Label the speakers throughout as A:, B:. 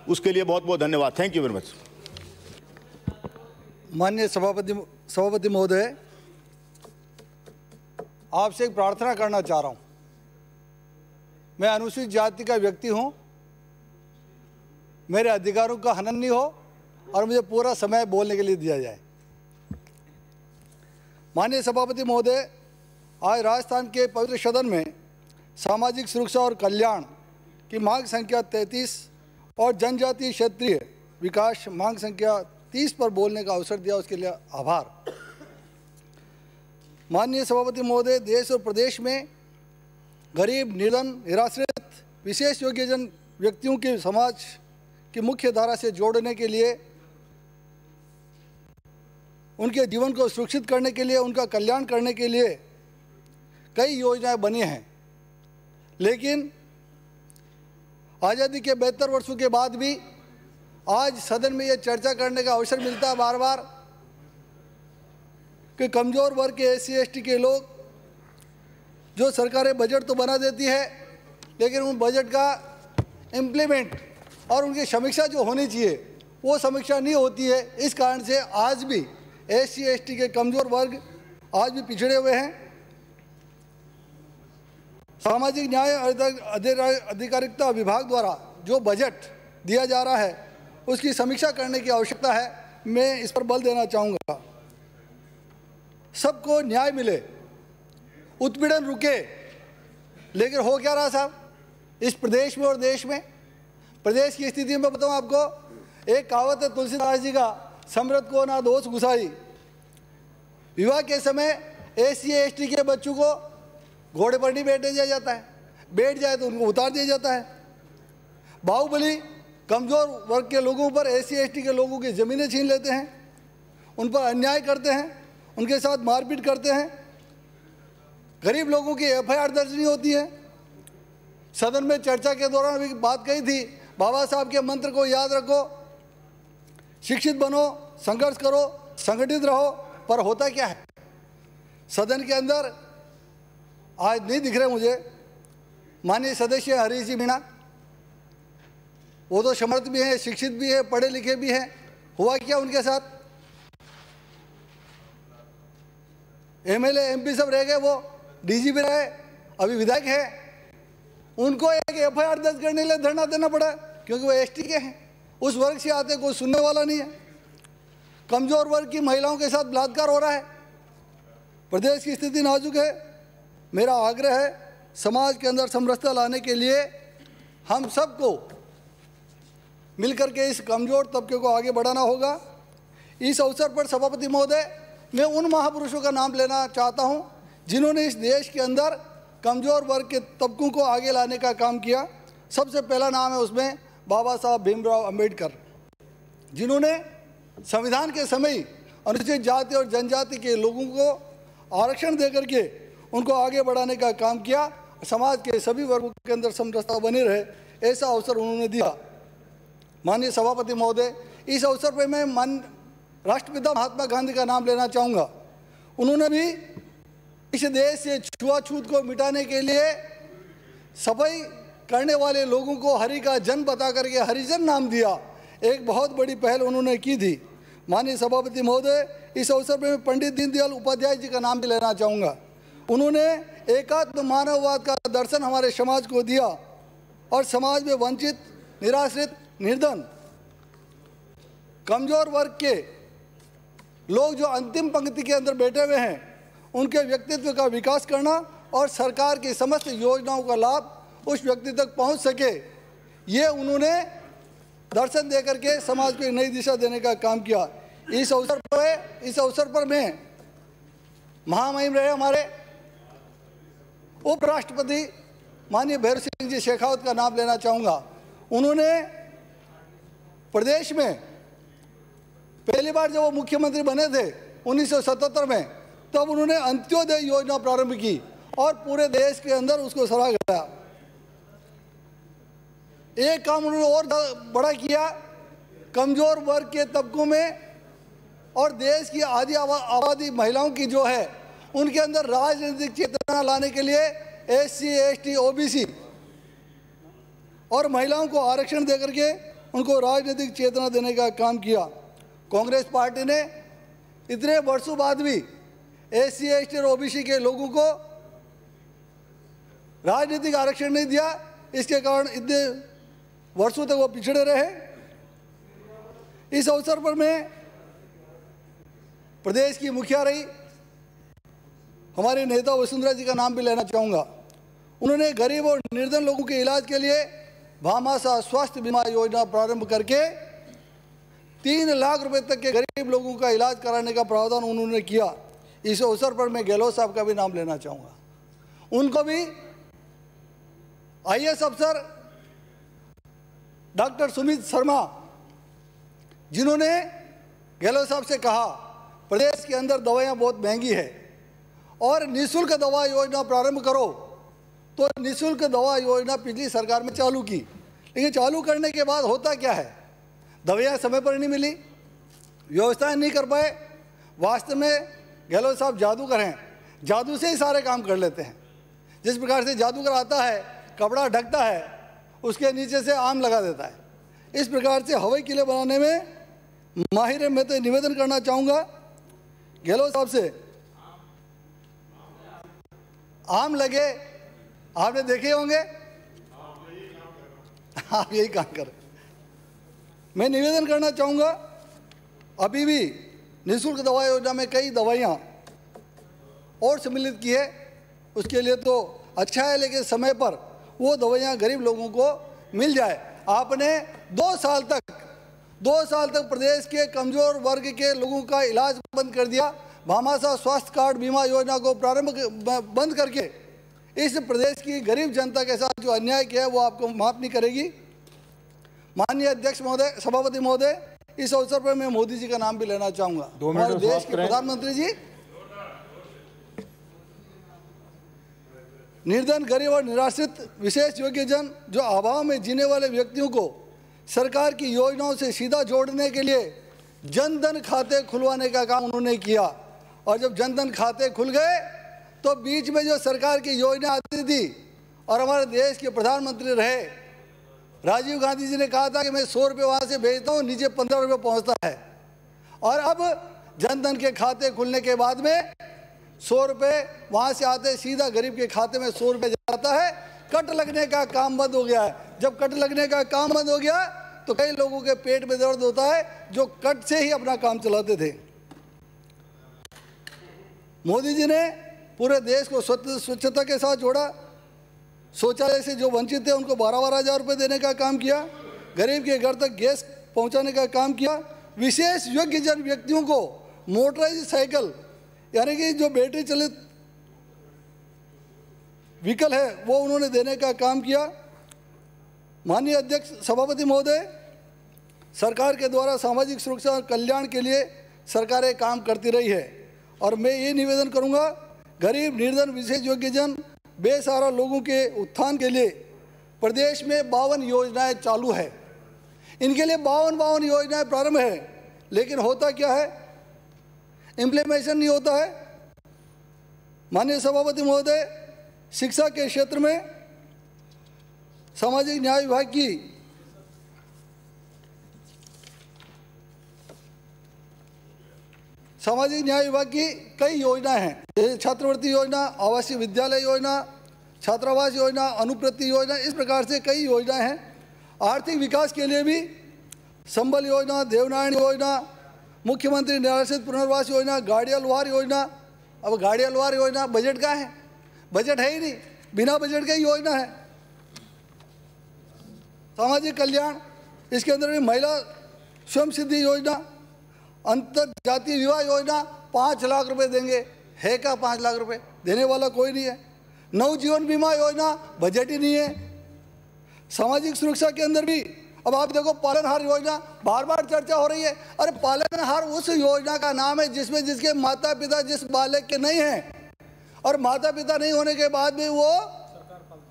A: उसके लिए बहुत बहुत धन्यवाद। Thank you very much.
B: माननीय सभापति महोदय, आपसे एक प्रार्थना करना चाह रहा हूं। मैं अनुसूचित जाति का व्यक्ति हूं, मेरे अधिकारों का हनन नहीं हो और मुझे पूरा समय बोलने के लिए दिया जाए। माननीय सभापति महोदय, आज राजस्थान के पवित्र सदन में सामाजिक सुरक्षा और कल्याण की मांग संख्या 33 और जनजातीय क्षेत्रीय विकास मांग संख्या 30 पर बोलने का अवसर दिया, उसके लिए आभार। माननीय सभापति महोदय, देश और प्रदेश में गरीब, निर्धन, निराश्रित, विशेष योग्यजन व्यक्तियों के समाज की मुख्य धारा से जोड़ने के लिए, उनके जीवन को सुरक्षित करने के लिए, उनका कल्याण करने के लिए कई योजनाएं बनी हैं। लेकिन आज़ादी के 72 वर्षों के बाद भी आज सदन में ये चर्चा करने का अवसर मिलता है बार बार कि कमज़ोर वर्ग के SC/ST के लोग, जो सरकारें बजट तो बना देती है लेकिन उन बजट का इम्प्लीमेंट और उनकी समीक्षा जो होनी चाहिए वो समीक्षा नहीं होती है। इस कारण से आज भी SC/ST के कमज़ोर वर्ग आज भी पिछड़े हुए हैं। सामाजिक न्याय अधिकारिता विभाग द्वारा जो बजट दिया जा रहा है उसकी समीक्षा करने की आवश्यकता है। मैं इस पर बल देना चाहूँगा। सबको न्याय मिले, उत्पीड़न रुके, लेकिन हो क्या रहा साहब इस प्रदेश में और देश में? प्रदेश की स्थिति में बताऊँ आपको, एक कहावत है तुलसीदास जी का, समृद्ध को ना दोष गुसाई। विवाह के समय SC/ST के बच्चों को घोड़े पर नहीं बैठने दिया जाता है, बैठ जाए तो उनको उतार दिया जाता है। बाहुबली कमज़ोर वर्ग के लोगों पर, SC/ST के लोगों की ज़मीनें छीन लेते हैं, उन पर अन्याय करते हैं, उनके साथ मारपीट करते हैं। गरीब लोगों की FIR दर्ज नहीं होती है। सदन में चर्चा के दौरान भी बात कही थी, बाबा साहब के मंत्र को याद रखो, शिक्षित बनो, संघर्ष करो, संगठित रहो, पर होता क्या है सदन के अंदर? आज नहीं दिख रहे मुझे माननीय सदस्य हरीश जी मीणा, वो तो समर्थ भी हैं, शिक्षित भी है, पढ़े लिखे भी हैं। हुआ क्या उनके साथ? MLA MP सब रह गए, वो DG भी रहे, अभी विधायक है। उनको एक FIR दर्ज करने के लिए धरना देना पड़ा क्योंकि वो ST के हैं, उस वर्ग से आते, कोई सुनने वाला नहीं है। कमज़ोर वर्ग की महिलाओं के साथ बलात्कार हो रहा है। प्रदेश की स्थिति नाजुक है। मेरा आग्रह है, समाज के अंदर समरसता लाने के लिए हम सबको मिलकर के इस कमज़ोर तबके को आगे बढ़ाना होगा। इस अवसर पर सभापति महोदय, मैं उन महापुरुषों का नाम लेना चाहता हूं जिन्होंने इस देश के अंदर कमज़ोर वर्ग के तबकों को आगे लाने का काम किया। सबसे पहला नाम है उसमें बाबा साहब भीमराव अंबेडकर, जिन्होंने संविधान के समय अनुसूचित जाति और जनजाति के लोगों को आरक्षण दे करके उनको आगे बढ़ाने का काम किया। समाज के सभी वर्गों के अंदर समरसता बनी रहे, ऐसा अवसर उन्होंने दिया। माननीय सभापति महोदय, इस अवसर पर मैं राष्ट्रपिता महात्मा गांधी का नाम लेना चाहूँगा। उन्होंने भी इस देश से छुआछूत को मिटाने के लिए सफाई करने वाले लोगों को हरि का जन बता करके हरिजन नाम दिया। एक बहुत बड़ी पहल उन्होंने की थी। माननीय सभापति महोदय, इस अवसर पर मैं पंडित दीनदयाल उपाध्याय जी का नाम भी लेना चाहूँगा। उन्होंने एकात्म मानववाद का दर्शन हमारे समाज को दिया और समाज में वंचित, निराश्रित, निर्धन, कमज़ोर वर्ग के लोग जो अंतिम पंक्ति के अंदर बैठे हुए हैं उनके व्यक्तित्व का विकास करना और सरकार की समस्त योजनाओं का लाभ उस व्यक्ति तक पहुंच सके, ये उन्होंने दर्शन दे करके समाज को एक नई दिशा देने का काम किया। इस अवसर पर मैं महामहिम रहे हमारे उपराष्ट्रपति माननीय भैरव सिंह जी शेखावत का नाम लेना चाहूँगा। उन्होंने प्रदेश में पहली बार जब वो मुख्यमंत्री बने थे 1977 में, तब उन्होंने अंत्योदय योजना प्रारंभ की और पूरे देश के अंदर उसको सराहा गया। एक काम उन्होंने और बड़ा किया, कमज़ोर वर्ग के तबकों में और देश की आधी आबादी महिलाओं की जो है उनके अंदर राजनीतिक चेतना लाने के लिए SC, ST, OBC और महिलाओं को आरक्षण देकर के उनको राजनीतिक चेतना देने का काम किया। कांग्रेस पार्टी ने इतने वर्षों बाद भी SC ST और OBC के लोगों को राजनीतिक आरक्षण नहीं दिया, इसके कारण इतने वर्षों तक वो पिछड़े रहे। इस अवसर पर मैं प्रदेश की मुखिया रही हमारे नेता वसुंधरा जी का नाम भी लेना चाहूँगा। उन्होंने गरीब और निर्धन लोगों के इलाज के लिए भामाशाह स्वास्थ्य बीमा योजना प्रारंभ करके 3 लाख रुपए तक के गरीब लोगों का इलाज कराने का प्रावधान उन्होंने किया। इस अवसर पर मैं गहलोत साहब का भी नाम लेना चाहूँगा। उनको भी IAS अफसर डॉक्टर सुमित शर्मा, जिन्होंने गहलोत साहब से कहा प्रदेश के अंदर दवाइयाँ बहुत महंगी है और निःशुल्क दवा योजना प्रारंभ करो, तो निःशुल्क दवा योजना पिछली सरकार में चालू की। लेकिन चालू करने के बाद होता क्या है, दवाइयाँ समय पर नहीं मिली, व्यवस्थाएं नहीं कर पाए। वास्तव में गहलोत साहब जादूगर हैं, जादू से ही सारे काम कर लेते हैं। जिस प्रकार से जादूगर आता है, कपड़ा ढकता है, उसके नीचे से आम लगा देता है, इस प्रकार से हवाई किले बनाने में माहिर है। मैं तो निवेदन करना चाहूँगा गहलोत साहब से, आम लगे आपने देखे होंगे, आप यही काम करें। मैं निवेदन करना चाहूँगा, अभी भी निःशुल्क दवा योजना में कई दवाइयाँ और सम्मिलित की है, उसके लिए तो अच्छा है, लेकिन समय पर वो दवाइयाँ गरीब लोगों को मिल जाए। आपने 2 साल तक प्रदेश के कमज़ोर वर्ग के लोगों का इलाज बंद कर दिया। भामाशाह स्वास्थ्य कार्ड बीमा योजना को बंद करके इस प्रदेश की गरीब जनता के साथ जो अन्याय किया है वो आपको माफ़ नहीं करेगी। माननीय अध्यक्ष महोदय, सभापति महोदय, इस अवसर पर मैं मोदी जी का नाम भी लेना चाहूँगा। हमारे देश के प्रधानमंत्री जी निर्धन, गरीब और निराश्रित विशेष योग्यजन जो अभाव में जीने वाले व्यक्तियों को सरकार की योजनाओं से सीधा जोड़ने के लिए जनधन खाते खुलवाने का काम उन्होंने किया। और जब जनधन खाते खुल गए तो बीच में जो सरकार की योजना आती थी और हमारे देश के प्रधानमंत्री रहे राजीव गांधी जी ने कहा था कि मैं 100 रुपये वहाँ से भेजता हूँ, नीचे 15 रुपये पहुँचता है। और अब जनधन के खाते खुलने के बाद में 100 रुपये वहाँ से आते सीधा गरीब के खाते में 100 रुपये जाता है। कट लगने का काम बंद हो गया है। जब कट लगने का काम बंद हो गया तो कई लोगों के पेट में दर्द होता है जो कट से ही अपना काम चलाते थे। मोदी जी ने पूरे देश को स्वच्छता के साथ जोड़ा। शौचालय से जो वंचित थे उनको 12-12 हज़ार रुपये देने का काम किया। गरीब के घर तक गैस पहुंचाने का काम किया। विशेष योग्यजन व्यक्तियों को मोटराइज साइकिल, यानी कि जो बैटरी चलित व्हीकल है, वो उन्होंने देने का काम किया। माननीय अध्यक्ष सभापति महोदय, सरकार के द्वारा सामाजिक सुरक्षा और कल्याण के लिए सरकारें काम करती रही है और मैं ये निवेदन करूंगा, गरीब, निर्धन, विशेष योग्यजन, बेसहारा लोगों के उत्थान के लिए प्रदेश में 52 योजनाएं चालू है। इनके लिए 52 योजनाएं प्रारंभ है, लेकिन होता क्या है, इम्प्लीमेंटेशन नहीं होता है। माननीय सभापति महोदय, शिक्षा के क्षेत्र में सामाजिक न्याय विभाग की कई योजनाएं हैं, जैसे छात्रवृत्ति योजना, आवासीय विद्यालय योजना, छात्रावास योजना, अनुप्रति योजना, इस प्रकार से कई योजनाएं हैं। आर्थिक विकास के लिए भी संबल योजना, देवनारायण योजना, मुख्यमंत्री निराश्रित पुनर्वास योजना, गाड़िया लोहार योजना। अब गाड़िया लोहार योजना बजट का है, बजट है ही नहीं, बिना बजट का ही योजना है। सामाजिक कल्याण, इसके अंदर भी महिला स्वयं सिद्धि योजना, अंतर जातीय विवाह योजना, 5 लाख रुपए देंगे, है क्या 5 लाख रुपए? देने वाला कोई नहीं है। नवजीवन बीमा योजना, बजट ही नहीं है। सामाजिक सुरक्षा के अंदर भी अब आप देखो, पालनहार योजना बार बार चर्चा हो रही है। अरे पालनहार उस योजना का नाम है जिसमें जिसके माता पिता जिस बालक के नहीं हैं, और माता पिता नहीं होने के बाद भी वो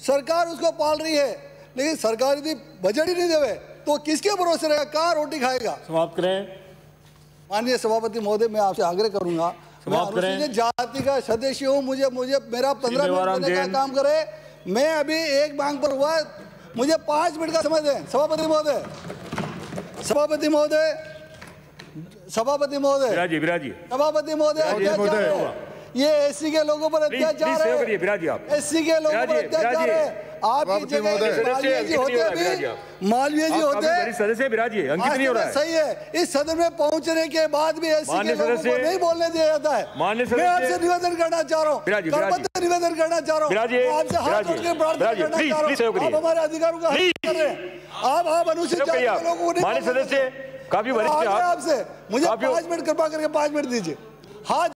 B: सरकार उसको पाल रही है, लेकिन सरकार यदि बजट ही नहीं देवे तो किसके भरोसे रहेगा, कहाँ रोटी खाएगा?
A: समाप्त करें।
B: माननीय सभापति महोदय, मैं आपसे आग्रह करूंगा, मैं अनुसूचित जाति का सदस्य हूँ, मुझे मेरा 15 मिनट देने का काम करे। मैं अभी एक मांग पर हुआ, मुझे 5 मिनट का समय दें सभापति महोदय। सभापति महोदय, सभापति महोदय,
C: विराजी
B: सभापति महोदय, अत्याचार है ये, एससी के लोगों पर अत्याचार है, एससी के लोगों पर अत्याचार है। आपकी जगह मालवीय जी होते भी, मालवीय जी होते
C: सदस्य विराजी अंकित नहीं हो रहा है।
B: सही है, इस सदन में पहुंचने के बाद भी एससी के लोगों को नहीं बोलने दिया जाता है। मैं आपसे निवेदन करना चाह रहा हूँ, करपत्र निवेदन करना चाह रहा हूँ, आपसे हाथ जोड़ के प्रार्थना करना चाह रहा हूँ, आप हमारे अधिकारों का हनन कर रहे हैं, आप अनुसूचित जाति के लोगों को नहीं,
C: सदस्य काफी वरिष्ठ
B: आपसे मुझे 5 मिनट कृपा करके 5 मिनट दीजिए। हाथ